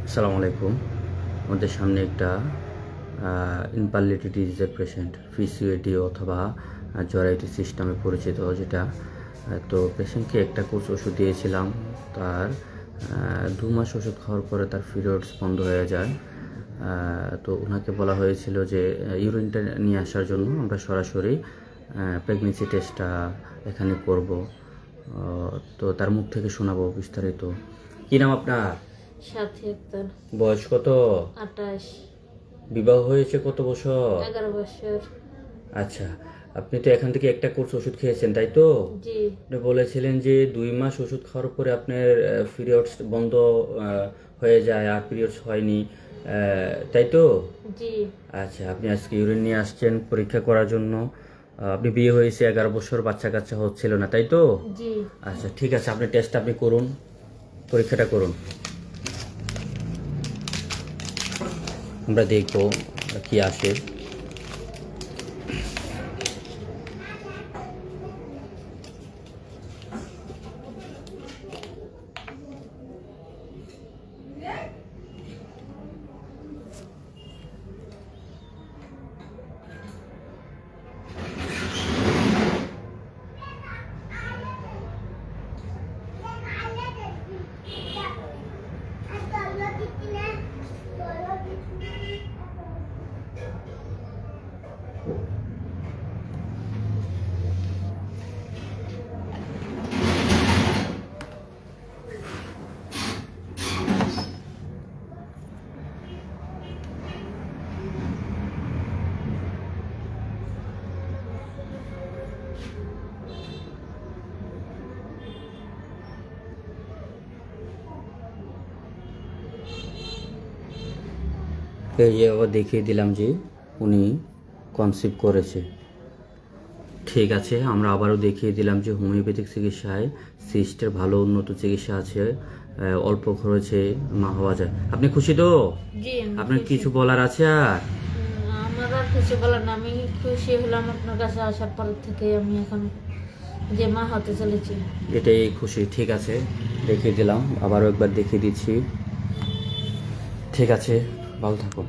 আসসালামু আলাইকুম। আমাদের সামনে একটা ইনপারলিটি ডিজিজের পেশেন্ট, পিসিওডি অথবা জরায়ুটি সিস্টেমে পরিচিত যেটা। তো পেশেন্টকে একটা কোর্স ওষুধ দিয়েছিলাম। তার 2 মাস ওষুধ খাওয়ার পরে তার পিরিয়ডস বন্ধ হয়ে যায়। তো ওনাকে বলা হয়েছিল যে ইউরিনটা নিয়ে আসার জন্য আমরা সরাসরি প্রেগনেন্সি টেস্টটা এখানে করব। তো তার মুখ থেকে শোনাবো বিস্তারিত। কী নাম আপনার? সাথী আক্তার। বয়স কত? 28। বিবাহ হয়েছে কত বছর? 11 বছর। আচ্ছা, আপনি তো এখান থেকে একটা কোর্স ওষুধ খেয়েছেন, তাই তো? জি। আপনি বলেছিলেন যে 2 মাস ওষুধ খাওয়ার পরে আপনার পিরিয়ডস বন্ধ হয়ে যায় আর পিরিয়ডস হয়নি, তাই তো? জি। আচ্ছা, আপনি আজকে ইউরিন নিয়ে আসছেন পরীক্ষা করার জন্য। আপনি বিয়ে হয়েছে 11 বছর, বাচ্চা কাচ্চা হচ্ছিল না, তাই তো? জি। আচ্ছা, ঠিক আছে, আপনি টেস্টটা আপনি করুন, পরীক্ষাটা করুন, আমরা দেখবো কি আসে। এই যে আবার দেখিয়ে দিলাম যে উনি কনসিভ করেছে। ঠিক আছে, আমরা আবারও দেখিয়ে দিলাম যে হোমিওপ্যাথিক চিকিৎসায় সিস্টের ভালো উন্নত চিকিৎসা আছে, অল্প খরচে মা হওয়া যায়। আপনি খুশি তো? জি। আপনার কিছু বলার আছে আর? আমার আর কিছু বলার না, আমি খুশি হলাম আপনার কাছে আসার পর থেকে। আমি এখন যে মা হতে চলেছি, এটাই খুশি। ঠিক আছে, দেখিয়ে দিলাম, আবারও একবার দেখিয়ে দিচ্ছি। ঠিক আছে, ভালো থাকুন।